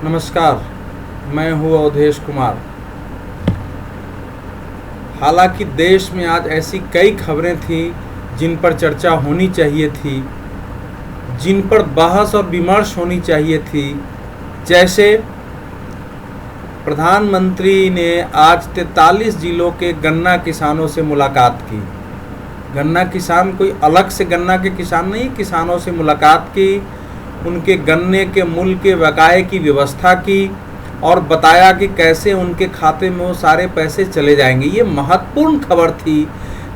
नमस्कार, मैं हूँ अवधेश कुमार। हालांकि देश में आज ऐसी कई खबरें थी जिन पर चर्चा होनी चाहिए थी, जिन पर बहस और विमर्श होनी चाहिए थी। जैसे प्रधानमंत्री ने आज 43 जिलों के गन्ना किसानों से मुलाकात की। गन्ना किसान कोई अलग से गन्ना के किसान नहीं, किसानों से मुलाकात की, उनके गन्ने के मूल्य के बकाये की व्यवस्था की और बताया कि कैसे उनके खाते में वो सारे पैसे चले जाएंगे। ये महत्वपूर्ण खबर थी।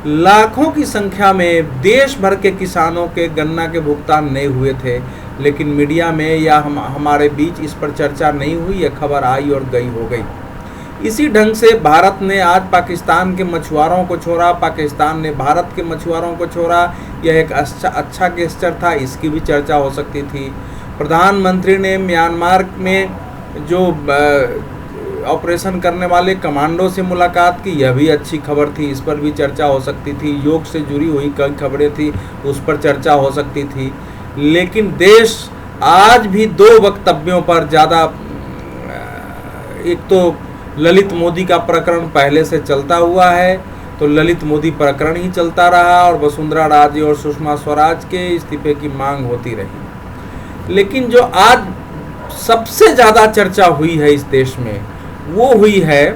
लाखों की संख्या में देश भर के किसानों के गन्ना के भुगतान नहीं हुए थे, लेकिन मीडिया में या हमारे बीच इस पर चर्चा नहीं हुई। यह खबर आई और गई हो गई। इसी ढंग से भारत ने आज पाकिस्तान के मछुआरों को छोड़ा, पाकिस्तान ने भारत के मछुआरों को छोड़ा। यह एक अच्छा गेस्चर था, इसकी भी चर्चा हो सकती थी। प्रधानमंत्री ने म्यांमार में जो ऑपरेशन करने वाले कमांडो से मुलाकात की, यह भी अच्छी खबर थी, इस पर भी चर्चा हो सकती थी। योग से जुड़ी हुई कई खबरें थी, उस पर चर्चा हो सकती थी। लेकिन देश आज भी दो वक्तव्यों पर ज़्यादा, एक तो ललित मोदी का प्रकरण पहले से चलता हुआ है, तो ललित मोदी प्रकरण ही चलता रहा और वसुंधरा राजे और सुषमा स्वराज के इस्तीफे की मांग होती रही। लेकिन जो आज सबसे ज़्यादा चर्चा हुई है इस देश में, वो हुई है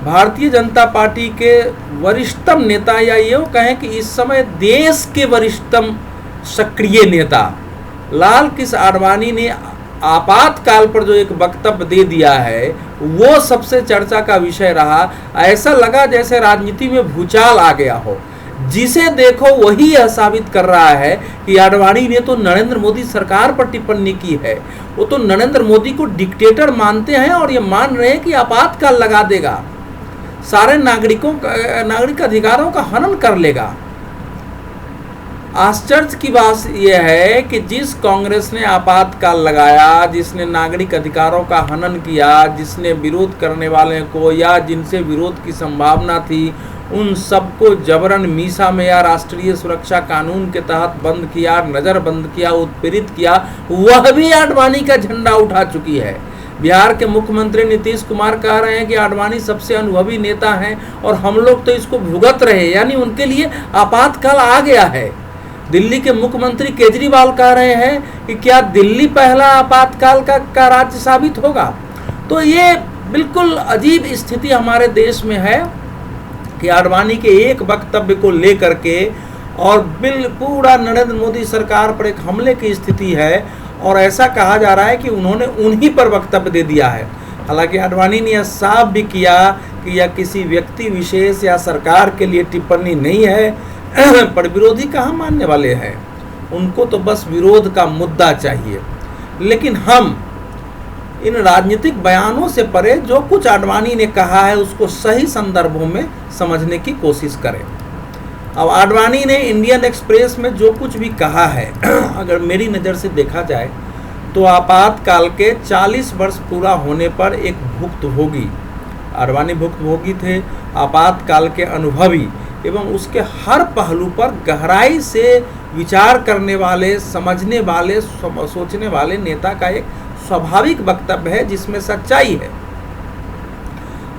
भारतीय जनता पार्टी के वरिष्ठतम नेता, या ये कहें कि इस समय देश के वरिष्ठतम सक्रिय नेता लाल कृष्ण आडवाणी ने आपातकाल पर जो एक वक्तव्य दे दिया है, वो सबसे चर्चा का विषय रहा। ऐसा लगा जैसे राजनीति में भूचाल आ गया हो। जिसे देखो वही यह साबित कर रहा है कि आडवाणी ने तो नरेंद्र मोदी सरकार पर टिप्पणी की है। वो तो नरेंद्र मोदी को डिक्टेटर मानते हैं और ये मान रहे हैं कि आपातकाल लगा देगा, सारे नागरिक अधिकारों का हनन कर लेगा। आश्चर्य की बात यह है कि जिस कांग्रेस ने आपातकाल लगाया, जिसने नागरिक अधिकारों का हनन किया, जिसने विरोध करने वाले को या जिनसे विरोध की संभावना थी, उन सबको जबरन मीसा में या राष्ट्रीय सुरक्षा कानून के तहत बंद किया, नज़रबंद किया, उत्पीड़ित किया, वह भी आडवाणी का झंडा उठा चुकी है। बिहार के मुख्यमंत्री नीतीश कुमार कह रहे हैं कि आडवाणी सबसे अनुभवी नेता हैं और हम लोग तो इसको भुगत रहे, यानी उनके लिए आपातकाल आ गया है। दिल्ली के मुख्यमंत्री केजरीवाल कह रहे हैं कि क्या दिल्ली पहला आपातकाल का राज्य साबित होगा। तो ये बिल्कुल अजीब स्थिति हमारे देश में है कि आडवाणी के एक वक्तव्य को लेकर के और पूरा नरेंद्र मोदी सरकार पर एक हमले की स्थिति है, और ऐसा कहा जा रहा है कि उन्होंने उन्हीं पर वक्तव्य दे दिया है। हालांकि आडवाणी ने यह साफ भी किया कि यह किसी व्यक्ति विशेष या सरकार के लिए टिप्पणी नहीं है, पर विरोधी कहाँ मानने वाले हैं, उनको तो बस विरोध का मुद्दा चाहिए। लेकिन हम इन राजनीतिक बयानों से परे जो कुछ आडवाणी ने कहा है उसको सही संदर्भों में समझने की कोशिश करें। अब आडवाणी ने इंडियन एक्सप्रेस में जो कुछ भी कहा है, अगर मेरी नज़र से देखा जाए तो आपातकाल के 40 वर्ष पूरा होने पर एक भुक्तभोगी, आडवाणी भुक्तभोगी थे, आपातकाल के अनुभवी एवं उसके हर पहलू पर गहराई से विचार करने वाले, समझने वाले, सोचने वाले नेता का एक स्वाभाविक वक्तव्य है जिसमें सच्चाई है।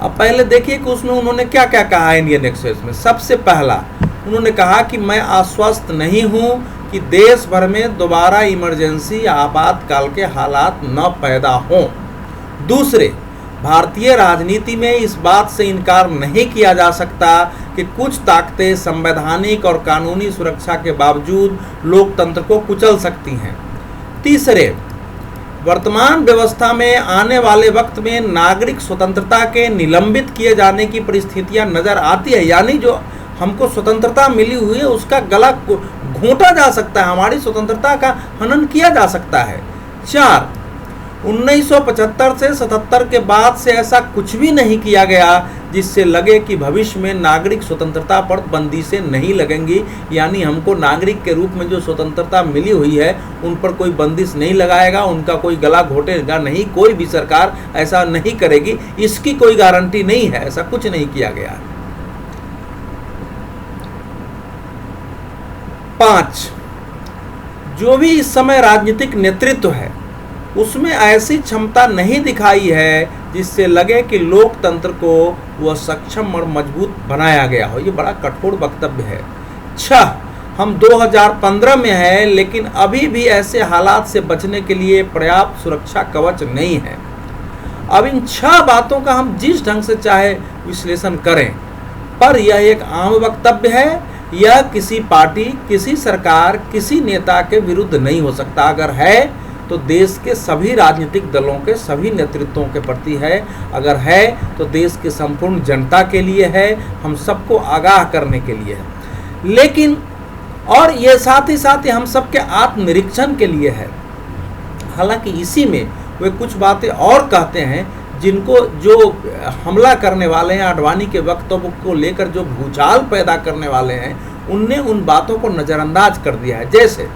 अब पहले देखिए कि उसमें उन्होंने क्या क्या कहा है इंडियन एक्सप्रेस में। सबसे पहला उन्होंने कहा कि मैं आश्वस्त नहीं हूं कि देश भर में दोबारा इमरजेंसी या आपातकाल के हालात न पैदा हों। दूसरे, भारतीय राजनीति में इस बात से इनकार नहीं किया जा सकता कि कुछ ताकतें संवैधानिक और कानूनी सुरक्षा के बावजूद लोकतंत्र को कुचल सकती हैं। तीसरे, वर्तमान व्यवस्था में आने वाले वक्त में नागरिक स्वतंत्रता के निलंबित किए जाने की परिस्थितियां नजर आती है, यानी जो हमको स्वतंत्रता मिली हुई है उसका गला घोंटा जा सकता है, हमारी स्वतंत्रता का हनन किया जा सकता है। 4, 1975 से 77 के बाद से ऐसा कुछ भी नहीं किया गया जिससे लगे कि भविष्य में नागरिक स्वतंत्रता पर बंदिशें नहीं लगेंगी, यानी हमको नागरिक के रूप में जो स्वतंत्रता मिली हुई है उन पर कोई बंदिश नहीं लगाएगा, उनका कोई गला घोटेगा नहीं, कोई भी सरकार ऐसा नहीं करेगी, इसकी कोई गारंटी नहीं है, ऐसा कुछ नहीं किया गया। 5, जो भी इस समय राजनीतिक नेतृत्व है उसमें ऐसी क्षमता नहीं दिखाई है जिससे लगे कि लोकतंत्र को वह सक्षम और मजबूत बनाया गया हो। ये बड़ा कठोर वक्तव्य है। हम 2015 में हैं, लेकिन अभी भी ऐसे हालात से बचने के लिए पर्याप्त सुरक्षा कवच नहीं है। अब इन 6 बातों का हम जिस ढंग से चाहे विश्लेषण करें, पर यह एक आम वक्तव्य है। यह किसी पार्टी, किसी सरकार, किसी नेता के विरुद्ध नहीं हो सकता। अगर है तो देश के सभी राजनीतिक दलों के सभी नेतृत्वों के प्रति है। अगर है तो देश की संपूर्ण जनता के लिए है, हम सबको आगाह करने के लिए है। लेकिन और ये साथ ही हम सबके आत्मनिरीक्षण के लिए है। हालांकि इसी में वे कुछ बातें और कहते हैं जिनको जो हमला करने वाले हैं, आडवाणी के वक्तव्य को लेकर जो भूचाल पैदा करने वाले हैं, उनने उन बातों को नज़रअंदाज कर दिया है। जैसे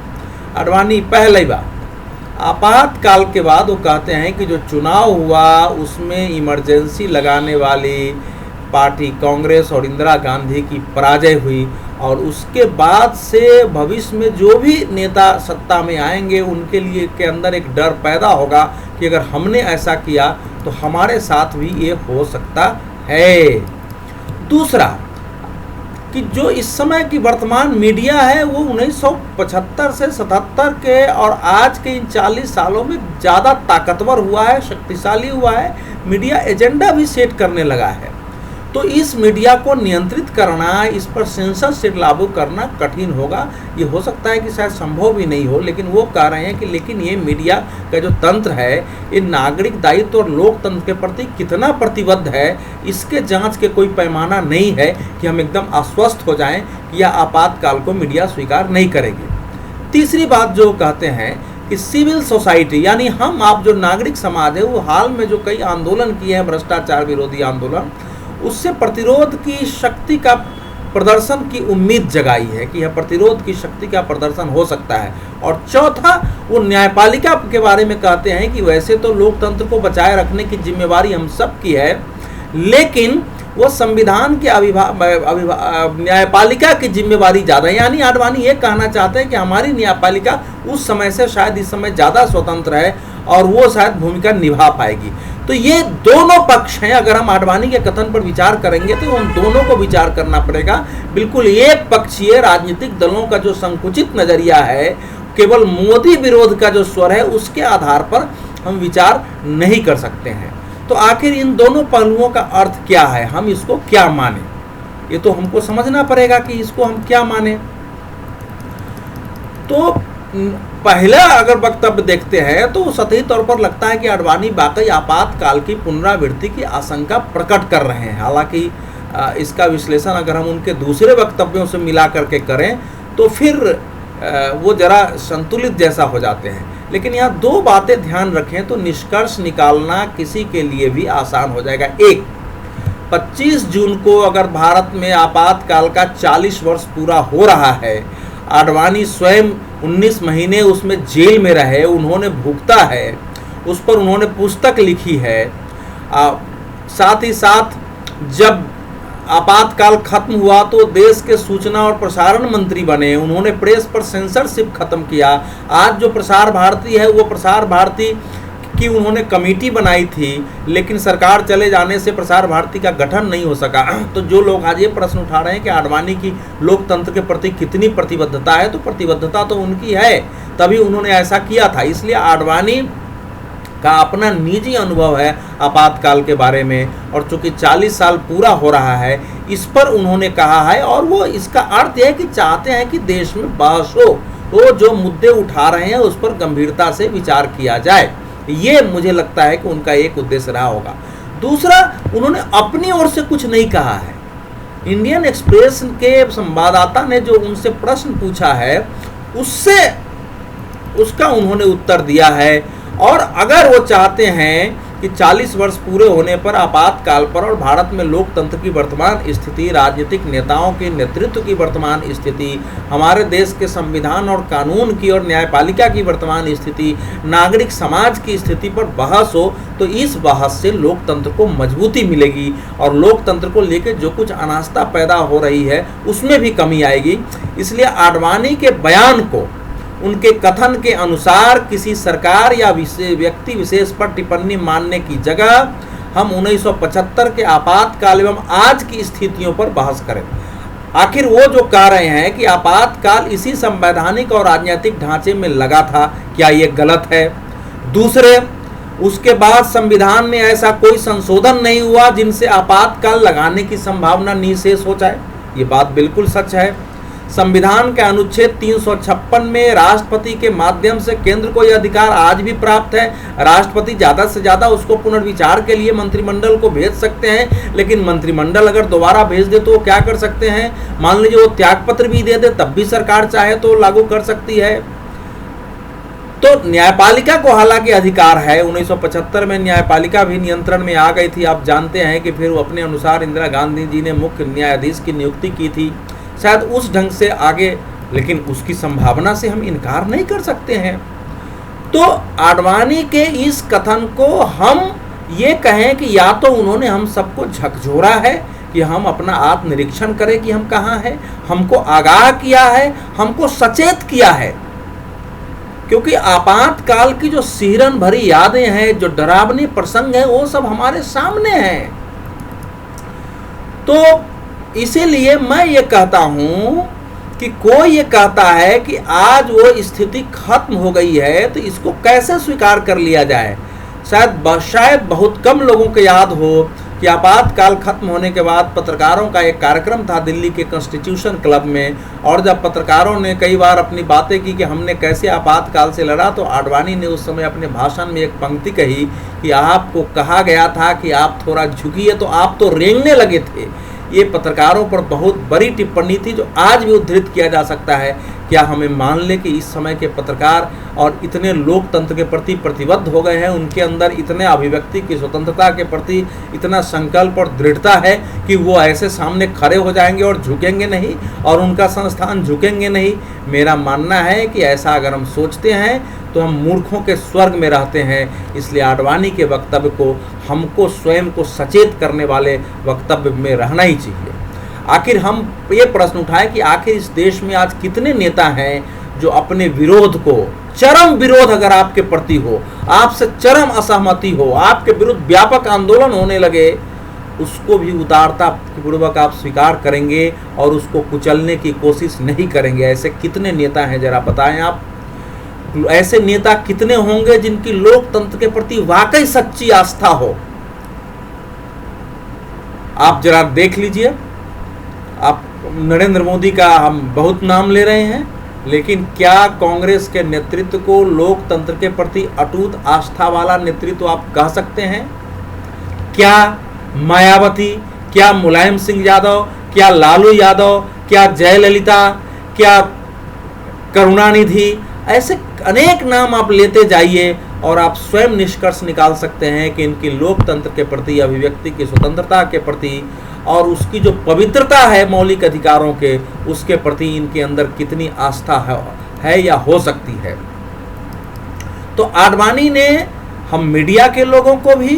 आडवाणी पहली बार आपातकाल के बाद वो कहते हैं कि जो चुनाव हुआ उसमें इमरजेंसी लगाने वाली पार्टी कांग्रेस और इंदिरा गांधी की पराजय हुई, और उसके बाद से भविष्य में जो भी नेता सत्ता में आएंगे उनके लिए के अंदर एक डर पैदा होगा कि अगर हमने ऐसा किया तो हमारे साथ भी ये हो सकता है। दूसरा कि जो इस समय की वर्तमान मीडिया है वो 1975 से 77 के और आज के इन 40 सालों में ज़्यादा ताकतवर हुआ है, शक्तिशाली हुआ है। मीडिया एजेंडा भी सेट करने लगा है। तो इस मीडिया को नियंत्रित करना, इस पर सेंसरशिप लागू करना कठिन होगा। ये हो सकता है कि शायद संभव भी नहीं हो, लेकिन वो कह रहे हैं कि लेकिन ये मीडिया का जो तंत्र है, ये नागरिक दायित्व और लोकतंत्र के प्रति कितना प्रतिबद्ध है, इसके जांच के कोई पैमाना नहीं है कि हम एकदम आश्वस्त हो जाएं कि यह आपातकाल को मीडिया स्वीकार नहीं करेगी। तीसरी बात जो कहते हैं कि सिविल सोसाइटी, यानी हम आप जो नागरिक समाज है, वो हाल में जो कई आंदोलन किए हैं, भ्रष्टाचार विरोधी आंदोलन, उससे प्रतिरोध की शक्ति का प्रदर्शन की उम्मीद जगाई है कि यह प्रतिरोध की शक्ति का प्रदर्शन हो सकता है। और चौथा, वो न्यायपालिका के बारे में कहते हैं कि वैसे तो लोकतंत्र को बचाए रखने की जिम्मेवारी हम सब की है, लेकिन वो संविधान के न्यायपालिका की जिम्मेवारी ज़्यादा है। यानी आडवाणी ये कहना चाहते हैं कि हमारी न्यायपालिका उस समय से शायद इस समय ज़्यादा स्वतंत्र है और वो शायद भूमिका निभा पाएगी। तो ये दोनों पक्ष हैं। अगर हम आडवाणी के कथन पर विचार करेंगे तो उन दोनों को विचार करना पड़ेगा। बिल्कुल एक पक्षीय राजनीतिक दलों का जो संकुचित नज़रिया है, केवल मोदी विरोध का जो स्वर है, उसके आधार पर हम विचार नहीं कर सकते हैं। तो आखिर इन दोनों पहलुओं का अर्थ क्या है, हम इसको क्या माने, ये तो हमको समझना पड़ेगा कि इसको हम क्या माने। तो पहला अगर वक्तव्य देखते हैं तो सतही तौर पर लगता है कि आडवाणी वाकई आपातकाल की पुनरावृत्ति की आशंका प्रकट कर रहे हैं। हालांकि इसका विश्लेषण अगर हम उनके दूसरे वक्तव्यों से मिला करके करें तो फिर वो जरा संतुलित जैसा हो जाते हैं। लेकिन यहाँ 2 बातें ध्यान रखें तो निष्कर्ष निकालना किसी के लिए भी आसान हो जाएगा। एक, 25 जून को अगर भारत में आपातकाल का 40 वर्ष पूरा हो रहा है, आडवाणी स्वयं 19 महीने उसमें जेल में रहे, उन्होंने भुगता है, उस पर उन्होंने पुस्तक लिखी है। साथ ही साथ जब आपातकाल खत्म हुआ तो देश के सूचना और प्रसारण मंत्री बने, उन्होंने प्रेस पर सेंसरशिप खत्म किया। आज जो प्रसार भारती है वो प्रसार भारती की उन्होंने कमेटी बनाई थी, लेकिन सरकार चले जाने से प्रसार भारती का गठन नहीं हो सका। तो जो लोग आज ये प्रश्न उठा रहे हैं कि आडवाणी की लोकतंत्र के प्रति कितनी प्रतिबद्धता है, तो प्रतिबद्धता तो उनकी है, तभी उन्होंने ऐसा किया था। इसलिए आडवाणी का अपना निजी अनुभव है आपातकाल के बारे में, और चूंकि 40 साल पूरा हो रहा है इस पर उन्होंने कहा है। और वो इसका अर्थ है कि चाहते हैं कि देश में बहस हो, तो जो मुद्दे उठा रहे हैं उस पर गंभीरता से विचार किया जाए। ये मुझे लगता है कि उनका एक उद्देश्य रहा होगा। दूसरा, उन्होंने अपनी ओर से कुछ नहीं कहा है। इंडियन एक्सप्रेस के संवाददाता ने जो उनसे प्रश्न पूछा है उसका उन्होंने उत्तर दिया है। और अगर वो चाहते हैं कि 40 वर्ष पूरे होने पर आपातकाल पर और भारत में लोकतंत्र की वर्तमान स्थिति, राजनीतिक नेताओं के नेतृत्व की वर्तमान स्थिति, हमारे देश के संविधान और कानून की और न्यायपालिका की वर्तमान स्थिति, नागरिक समाज की स्थिति पर बहस हो, तो इस बहस से लोकतंत्र को मजबूती मिलेगी और लोकतंत्र को लेकर जो कुछ अनास्था पैदा हो रही है उसमें भी कमी आएगी। इसलिए आडवाणी के बयान को उनके कथन के अनुसार किसी सरकार या व्यक्ति विशेष पर टिप्पणी मानने की जगह हम 1975 के आपातकाल एवं आज की स्थितियों पर बहस करें। आखिर वो जो कह रहे हैं कि आपातकाल इसी संवैधानिक और राजनीतिक ढांचे में लगा था, क्या ये गलत है? दूसरे, उसके बाद संविधान में ऐसा कोई संशोधन नहीं हुआ जिनसे आपातकाल लगाने की संभावना निःशेष हो जाए। ये बात बिल्कुल सच है। संविधान के अनुच्छेद 356 में राष्ट्रपति के माध्यम से केंद्र को यह अधिकार आज भी प्राप्त है। राष्ट्रपति ज़्यादा से ज़्यादा उसको पुनर्विचार के लिए मंत्रिमंडल को भेज सकते हैं, लेकिन मंत्रिमंडल अगर दोबारा भेज दे तो वो क्या कर सकते हैं? मान लीजिए वो त्यागपत्र भी दे दे, तब भी सरकार चाहे तो लागू कर सकती है। तो न्यायपालिका को हालांकि अधिकार है। 1975 में न्यायपालिका भी नियंत्रण में आ गई थी। आप जानते हैं कि फिर वो अपने अनुसार इंदिरा गांधी जी ने मुख्य न्यायाधीश की नियुक्ति की थी, शायद उस ढंग से आगे, लेकिन उसकी संभावना से हम इनकार नहीं कर सकते हैं। तो आडवाणी के इस कथन को हम ये कहें कि या तो उन्होंने हम सबको झकझोरा है कि हम अपना आत्मनिरीक्षण करें कि हम कहाँ हैं, हमको आगाह किया है, हमको सचेत किया है, क्योंकि आपातकाल की जो सिहरन भरी यादें हैं, जो डरावनी प्रसंग है, वो सब हमारे सामने हैं। तो इसीलिए मैं ये कहता हूं कि कोई ये कहता है कि आज वो स्थिति खत्म हो गई है, तो इसको कैसे स्वीकार कर लिया जाए? शायद बहुत कम लोगों को याद हो कि आपातकाल खत्म होने के बाद पत्रकारों का एक कार्यक्रम था दिल्ली के कॉन्स्टिट्यूशन क्लब में, और जब पत्रकारों ने कई बार अपनी बातें की कि हमने कैसे आपातकाल से लड़ा, तो आडवाणी ने उस समय अपने भाषण में एक पंक्ति कही कि आपको कहा गया था कि आप थोड़ा झुकिए, तो आप तो रेंगने लगे थे। ये पत्रकारों पर बहुत बड़ी टिप्पणी थी जो आज भी उद्धृत किया जा सकता है। क्या हमें मान ले कि इस समय के पत्रकार और इतने लोकतंत्र के प्रति प्रतिबद्ध हो गए हैं, उनके अंदर इतने अभिव्यक्ति की स्वतंत्रता के प्रति इतना संकल्प और दृढ़ता है कि वो ऐसे सामने खड़े हो जाएंगे और झुकेंगे नहीं, और उनका संस्थान झुकेंगे नहीं? मेरा मानना है कि ऐसा अगर हम सोचते हैं तो हम मूर्खों के स्वर्ग में रहते हैं। इसलिए आडवाणी के वक्तव्य को हमको स्वयं को सचेत करने वाले वक्तव्य में रहना ही चाहिए। आखिर हम ये प्रश्न उठाएं कि आखिर इस देश में आज कितने नेता हैं जो अपने विरोध को, चरम विरोध अगर आपके प्रति हो, आपसे चरम असहमति हो, आपके विरुद्ध व्यापक आंदोलन होने लगे, उसको भी उदारता पूर्वक आप स्वीकार करेंगे और उसको कुचलने की कोशिश नहीं करेंगे? ऐसे कितने नेता हैं जरा बताएं आप। ऐसे नेता कितने होंगे जिनकी लोकतंत्र के प्रति वाकई सच्ची आस्था हो? आप जरा देख लीजिए। आप नरेंद्र मोदी का हम बहुत नाम ले रहे हैं, लेकिन क्या कांग्रेस के नेतृत्व को लोकतंत्र के प्रति अटूट आस्था वाला नेतृत्व आप कह सकते हैं? क्या मायावती, क्या मुलायम सिंह यादव, क्या लालू यादव, क्या जयललिता, क्या करुणानिधि, ऐसे अनेक नाम आप लेते जाइए और आप स्वयं निष्कर्ष निकाल सकते हैं कि इनकी लोकतंत्र के प्रति, अभिव्यक्ति की स्वतंत्रता के प्रति और उसकी जो पवित्रता है मौलिक अधिकारों के, उसके प्रति इनके अंदर कितनी आस्था है या हो सकती है। तो आडवाणी ने हम मीडिया के लोगों को भी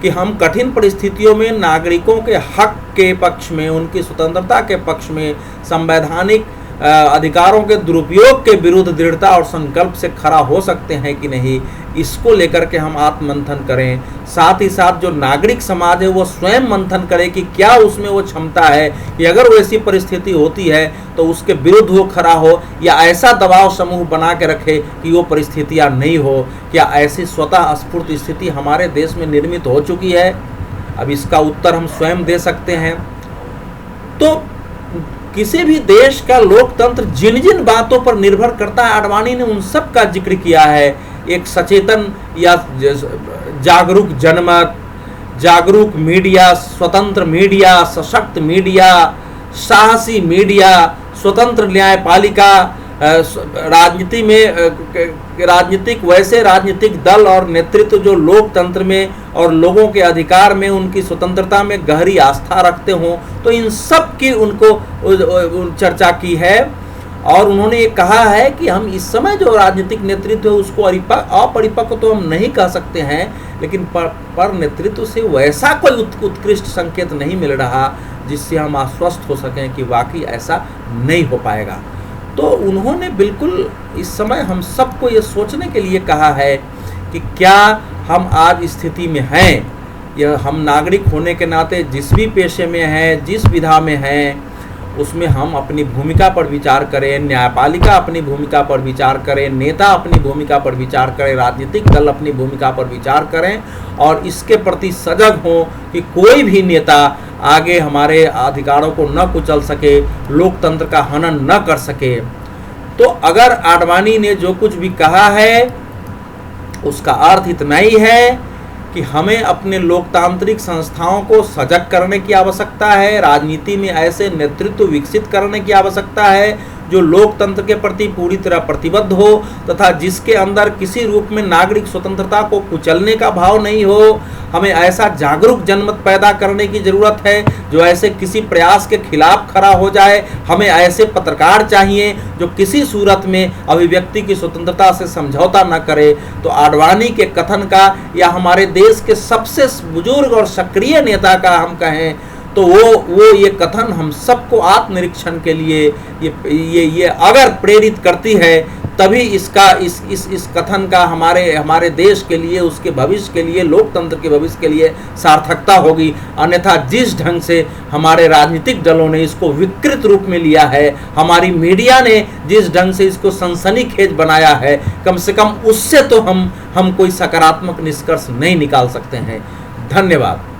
कि हम कठिन परिस्थितियों में नागरिकों के हक के पक्ष में, उनकी स्वतंत्रता के पक्ष में, संवैधानिक अधिकारों के दुरुपयोग के विरुद्ध दृढ़ता और संकल्प से खड़ा हो सकते हैं कि नहीं, इसको लेकर के हम आत्ममंथन करें। साथ ही साथ जो नागरिक समाज है वो स्वयं मंथन करे कि क्या उसमें वो क्षमता है कि अगर वैसी परिस्थिति होती है तो उसके विरुद्ध वो खड़ा हो, या ऐसा दबाव समूह बना के रखे कि वो परिस्थितियाँ नहीं हो। क्या ऐसी स्वतः स्फूर्त स्थिति हमारे देश में निर्मित हो चुकी है? अब इसका उत्तर हम स्वयं दे सकते हैं। तो किसी भी देश का लोकतंत्र जिन जिन बातों पर निर्भर करता है, आडवाणी ने उन सब का जिक्र किया है। एक सचेतन या जागरूक जनमत, जागरूक मीडिया, स्वतंत्र मीडिया, सशक्त मीडिया, साहसी मीडिया, स्वतंत्र न्यायपालिका, राजनीति में वैसे राजनीतिक दल और नेतृत्व जो लोकतंत्र में और लोगों के अधिकार में, उनकी स्वतंत्रता में गहरी आस्था रखते हों, तो इन सब की उनको चर्चा की है। और उन्होंने ये कहा है कि हम इस समय जो राजनीतिक नेतृत्व है उसको अपरिपक्व तो हम नहीं कह सकते हैं, लेकिन पर नेतृत्व से वैसा कोई उत्कृष्ट संकेत नहीं मिल रहा जिससे हम आश्वस्त हो सकें कि वाकई ऐसा नहीं हो पाएगा। तो उन्होंने बिल्कुल इस समय हम सबको ये सोचने के लिए कहा है कि क्या हम आज स्थिति में हैं, यह हम नागरिक होने के नाते जिस भी पेशे में हैं, जिस विधा में हैं, उसमें हम अपनी भूमिका पर विचार करें, न्यायपालिका अपनी भूमिका पर विचार करें, नेता अपनी भूमिका पर विचार करें, राजनीतिक दल अपनी भूमिका पर विचार करें और इसके प्रति सजग हों कि कोई भी नेता आगे हमारे अधिकारों को न कुचल सके, लोकतंत्र का हनन न कर सके। तो अगर आडवाणी ने जो कुछ भी कहा है उसका अर्थ इतना ही है कि हमें अपने लोकतांत्रिक संस्थाओं को सजग करने की आवश्यकता है, राजनीति में ऐसे नेतृत्व विकसित करने की आवश्यकता है जो लोकतंत्र के प्रति पूरी तरह प्रतिबद्ध हो तथा जिसके अंदर किसी रूप में नागरिक स्वतंत्रता को कुचलने का भाव नहीं हो। हमें ऐसा जागरूक जनमत पैदा करने की जरूरत है जो ऐसे किसी प्रयास के खिलाफ खड़ा हो जाए। हमें ऐसे पत्रकार चाहिए जो किसी सूरत में अभिव्यक्ति की स्वतंत्रता से समझौता न करे। तो आडवाणी के कथन का या हमारे देश के सबसे बुजुर्ग और सक्रिय नेता का हम कहें तो वो ये कथन हम सबको आत्मनिरीक्षण के लिए ये अगर प्रेरित करती है तभी इसका इस कथन का हमारे देश के लिए, उसके भविष्य के लिए, लोकतंत्र के भविष्य के लिए सार्थकता होगी। अन्यथा जिस ढंग से हमारे राजनीतिक दलों ने इसको विकृत रूप में लिया है, हमारी मीडिया ने जिस ढंग से इसको सनसनीखेज बनाया है, कम से कम उससे तो हम कोई सकारात्मक निष्कर्ष नहीं निकाल सकते हैं। धन्यवाद।